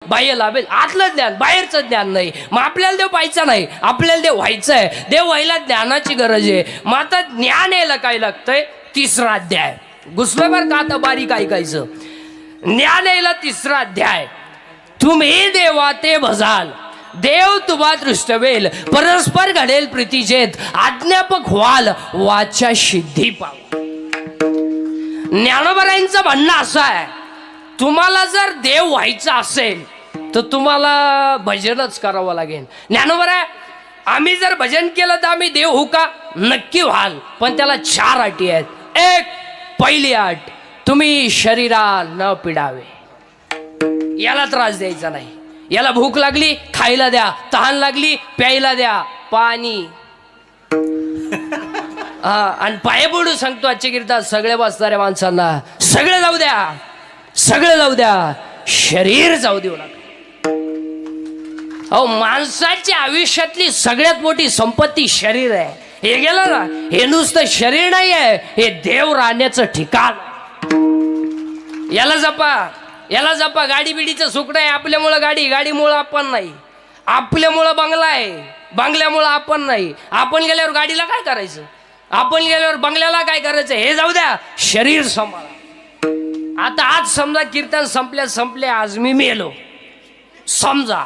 बाह्य लाभेल, आतलं ज्ञान, बाहेरचं ज्ञान नाही. मग आपल्याला देव पाहायचा नाही, आपल्याला देव व्हायचं आहे. देव व्हायला ज्ञानाची गरज आहे. मग आता ज्ञान यायला काय लागतंय? 3रा अध्याय. घुसलं बरं का आता बारीक ऐकायचं. ज्ञान यायला 3रा अध्याय. तुम्ही देवा ते भजाल, देव तुम्हा दृष्टवेल, परस्पर घडेल प्रीतीचेत, अज्ञापक व्हाल, वाचा सिद्धी पाव. ज्ञानोबरांचं म्हणणं असं आहे, तुम्हाला जर देव व्हायचं असेल तर तुम्हाला भजनच करावं लागेल. ज्ञानोबरा, आम्ही जर भजन केलं तर आम्ही देव होऊ का? नक्की व्हाल, पण त्याला 4 अटी आहेत. एक, पहिली अट, तुम्ही शरीराला न पिडावे, याला त्रास द्यायचा नाही. याला भूक लागली खायला द्या, तहान लागली प्यायला द्या, पाणी. आणि पाय पडू सांगतो आजच्या कीर्तनात सगळे बसणाऱ्या माणसांना, सगळे जाऊ द्या, सगळे जाऊ द्या, शरीर जाऊ देऊ नका. अहो, माणसाच्या आयुष्यातली सगळ्यात मोठी संपत्ती शरीर आहे. हे गेलं ना, हे नुसतं शरीर नाही आहे, हे देव राहण्याचं ठिकाण. याला जपा, याला जपा. गाडी बिडीचं सुख नाही, आपल्यामुळं गाडी, गाडीमुळं आपण नाही. आपल्यामुळं बंगला आहे, बंगल्यामुळं आपण नाही. आपण गेल्यावर गाडीला काय करायचं? आपण गेल्यावर बंगल्याला काय करायचं? हे जाऊ द्या, शरीर सांभाळा. आता आज समजा कीर्तन संपले, आज मी मेलो समजा,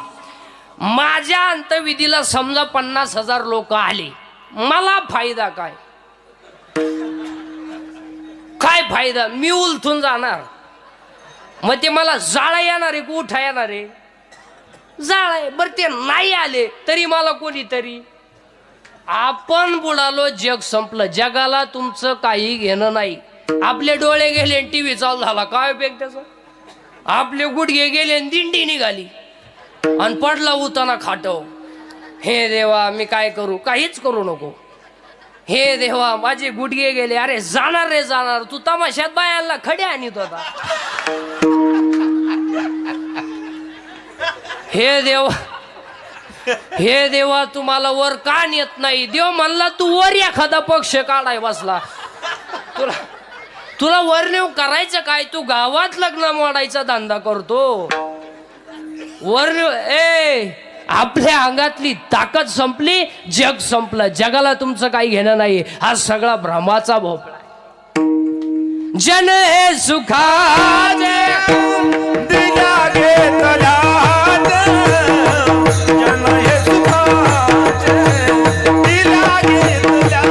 माझ्या अंत्यविधीला समजा 50,000 लोक आले, मला फायदा काय? काय फायदा? मी उलथून जाणार. मग ते मला जाळा येणार आहे, उठा येणार आहे? जाळा आहे. बरं, ते नाही आले तरी मला कोणीतरी. आपण बुडालो, जग संपलं. जगाला तुमचं काही घेणं नाही. आपले डोळे गेले, टीव्ही चालू झाला, काय उपयोग त्याचा? आपले गुडघे गेले, दिंडी निघाली आणि पडला उताना खाटव. हे देवा, मी काय करू? काहीच करू नको. हे देवा, माझे गुडघे गेले. अरे जाणार रे जाणार. तू तमाशात बायाला खडे आणत होता. हे देवा, हे देवा, तुम्हाला वर का नेत नाही? देव म्हणला तू वर एखादा पक्ष काढाय बसला. तुला वर नेऊ करायचं काय? तू गावात लग्न मोडायचा धंदा करतो. वर नेऊ. आपल्या अंगातली ताकद संपली, जग संपलं. जगाला तुमचं काही घेणं नाही. हा सगळा भ्रमाचा भोपळा. जन हे सुखाचे दिला घेतला, जन हे सुखाचे दिला घेतला,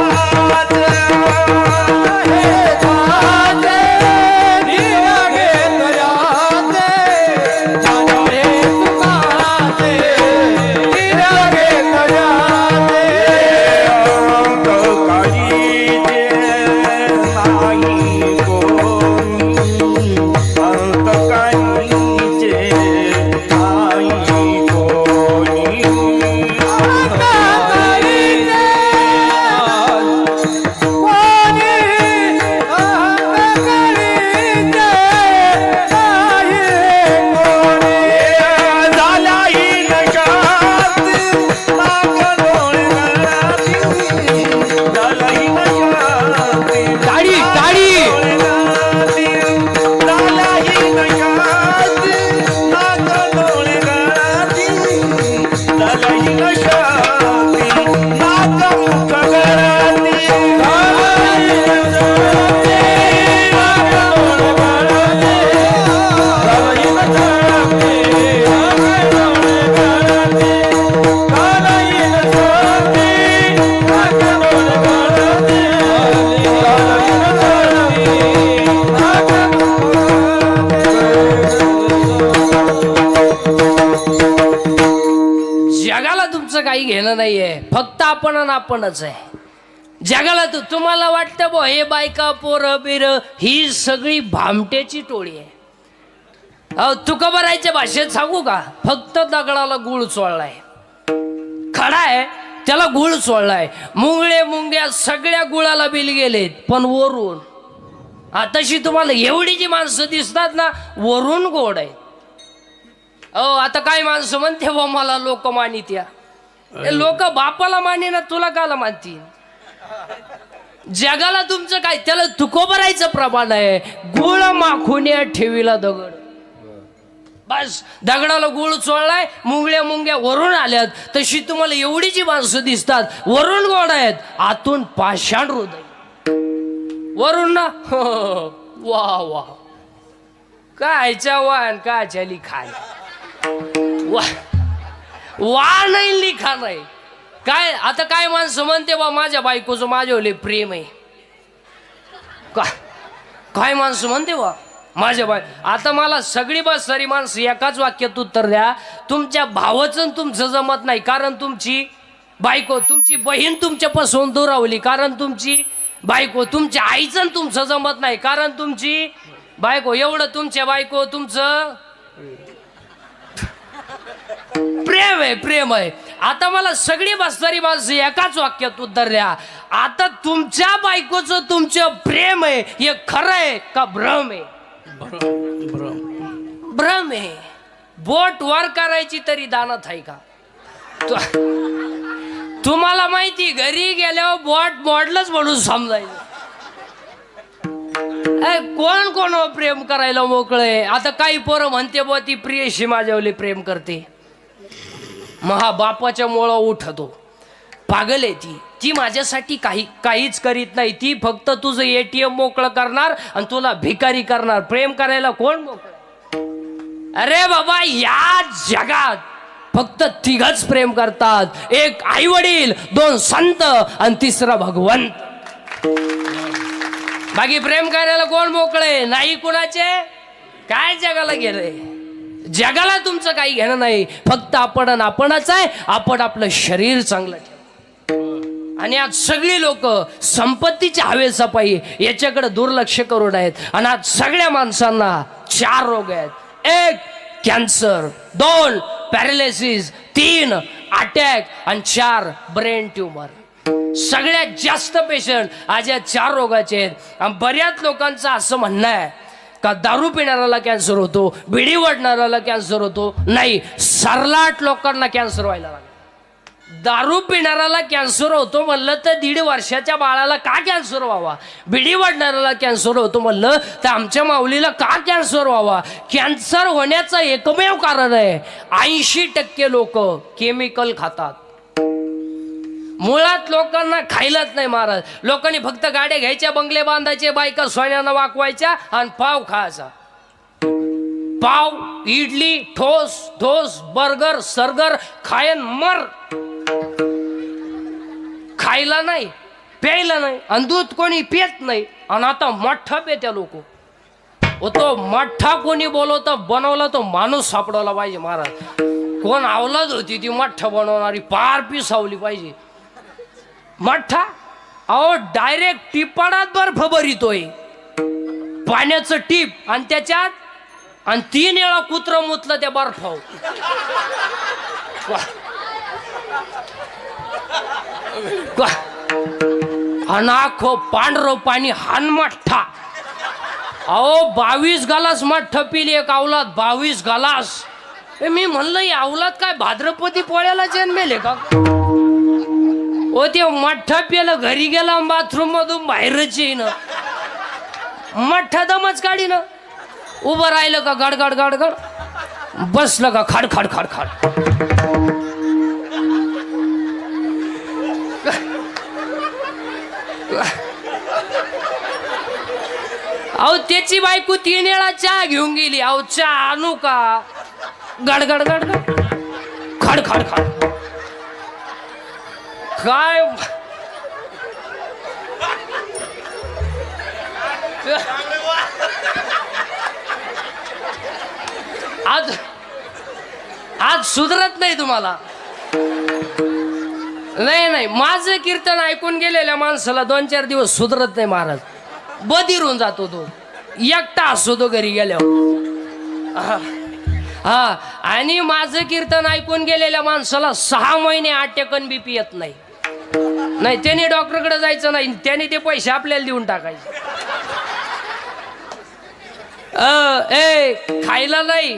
काही घेणं नाहीये. फक्त आपण आणि आपणच आहे. जगाला तुम्हाला वाटतं बो हे बायका पोरं बिर ही सगळी भामट्याची टोळी आहे. अहो, तुकोबारायच्या भाषेत सांगू का? फक्त दगडाला गुळ चोळलाय. खडा आहे त्याला गुळ चोळलाय. मुंगळे मुंग्या सगळ्या गुळाला बिल गेलेत, पण वरून तशी तुम्हाला एवढी जी माणसं दिसतात ना, वरून गोड आहे. अहो, आता काय माणसं म्हणते बो मला लोक मानित्या. लोक बापाला माने ना, तुला काला मानतील? जगाला तुमचं काय? त्याला तुकोबरायचं प्रमाण आहे. गुळ माखुन्या ठेवीला दगड. बस दगडाला गुळ चोळलाय, मुंगळ्या मुंग्या वरून आल्यात, तशी तुम्हाला एवढी जी माणसं दिसतात, वरून गोड आहेत, आतून पाषाण हृदय. वरून ना वा वा कायच्या वान कायच्या लिखाण वा नाही लिखा नाही. काय आता काय माणसं म्हणते बा माझ्या बायकोचं माझ्यावले प्रेम आहे. काय माणसं म्हणते बा माझ्या बाय. आता मला सगळी बस सारी माणसं एकाच वाक्यात उत्तर द्या. तुमच्या भावाचं तुमचं जमत नाही कारण तुमची बायको, तुमची बहीण तुमच्यापासून दुरावली कारण तुमची बायको, तुमच्या आईचं तुमचं जमत नाही कारण तुमची बायको. एवढं तुमच्या बायको तुमचं प्रेम आहे, प्रेम आहे. आता मला सगळी बसणारी माणसं एकाच वाक्यात उत्तर द्या. आता तुमच्या बायकोचं तुमचं प्रेम आहे हे खरं आहे का भ्रम आहे? भ्रम आहे. बोट वर करायची तरी दानत आहे का? तुम्हाला माहिती घरी गेल्यावर बोट मोडलंच म्हणून समजायचं. कोण कोण प्रेम करायला मोकळे. आता काही पोरं म्हणते बुवा ती प्रियशी माझ्यावली प्रेम करते, महा बापाच्या मुळं उठतो. पागल आहे ती. ती माझ्यासाठी काहीच करीत नाही. ती फक्त तुझं ATM मोकळं करणार आणि तुला भिकारी करणार. प्रेम करायला कोण मोकळं? अरे बाबा या जगात फक्त तिघच प्रेम करतात. एक आई वडील, दोन संत आणि तिसरा भगवंत. बाकी प्रेम करायला कोण मोकळे नाही कुणाचे. काय जगाला गेलंय? जगाला तुमचं काही घेणं नाही. फक्त आपणच आहे. आपण आपलं शरीर चांगलं ठेव. आणि आज सगळी लोक संपत्तीच्या हवेसपाई याच्याकडे दुर्लक्ष करून आहेत. आणि आज सगळ्या माणसांना 4 रोग आहेत. 1 कॅन्सर, 2 पॅरालिसिस, 3 अटॅक आणि 4 ब्रेन ट्यूमर. सगळ्यात जास्त पेशंट आज या 4 रोगाचे आहेत. आणि बऱ्याच लोकांचं असं म्हणणं आहे का दारू पिणाऱ्याला कॅन्सर होतो, बिडी वडणाऱ्याला कॅन्सर होतो. नाही, सरलाट लोकांना कॅन्सर व्हायला लागला. दारू पिणाऱ्याला कॅन्सर होतो म्हणलं तर 1.5 वर्षाच्या बाळाला का कॅन्सर व्हावा? बिडी वाढणाऱ्याला कॅन्सर होतो म्हणलं तर आमच्या माऊलीला का कॅन्सर व्हावा? कॅन्सर होण्याचं एकमेव कारण आहे 80% लोक केमिकल खातात. मुळात लोकांना खायलाच नाही महाराज. लोकांनी फक्त गाड्या घ्यायच्या, बंगले बांधायचे, बायका सोन्यानं वाकवायच्या आणि पाव खायचा. पाव, इडली, ठोस ठोस, बर्गर, सर्गर खायन मर. खायला नाही, प्यायला नाही, आणि दूध कोणी पित नाही. आणि आता मठ्ठा पेत्या लोक. तो मठ्ठा कोणी बोलवतं बनवला तो माणूस सापडवला पाहिजे महाराज. कोण अवलाद होती ती मठ्ठा बनवणारी? पार पिसावली पाहिजे. मठ्ठा अहो डायरेक्ट टिपाडात बर्फ भरितोय, पाण्याचं टीप, आणि त्याच्यात आणि 3 वेळा कुत्र मुतलं त्या बर्फावर. अनाखो पांढरं पाणी हानमठ्ठा. अहो 22 गलास मठ्ठ पिली एक अवलाद. 22 गलास. मी म्हणलं ही अवलाद काय भाद्रपदी पोळ्याला जन्मेले का? ओ ते मठ्ठा पिलं, घरी गेला बाथरूम मधून बाहेरच येईन. मठ्ठा दमच काढी ना. उभं राहिलं का गडगड गडगड, बसलं का खाड खाड खाड खाड. अहो त्याची बायको 3 वेळा चहा घेऊन गेली. अहो चहा आणू का? गडगड गडगड खाड खाड खाड. काय आज सुधरत नाही तुम्हाला. नाही, माझं कीर्तन ऐकून गेलेल्या माणसाला 2-4 दिवस सुधरत नाही महाराज. बधीर होऊन जातो तो. एकटा असतो तो घरी गेल्यावर. हा, आणि माझं कीर्तन ऐकून गेलेल्या माणसाला 6 महिने अटॅकन BP येत नाही. नाही, त्याने डॉक्टरकडे जायचं नाही, त्याने ते पैसे आपल्याला देऊन टाकायचे. खायला नाही,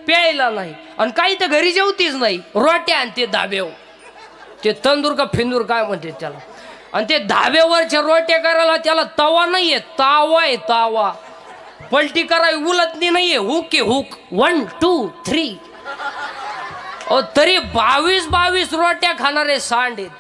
प्यायला नाही, आणि काही तर घरी जेवतीच नाही. रोट्या आणि ते धाब्यावर, ते तंदूर का फिंदूर काय म्हणते त्याला. आणि ते धाब्यावरच्या रोट्या करायला त्याला तवा नाहीये, तावा आहे तावा. पलटी कराय उलटणी नाहीये हुक आहे हुक 1 2 3 तरी 22 रोट्या खाणारे सांड आहेत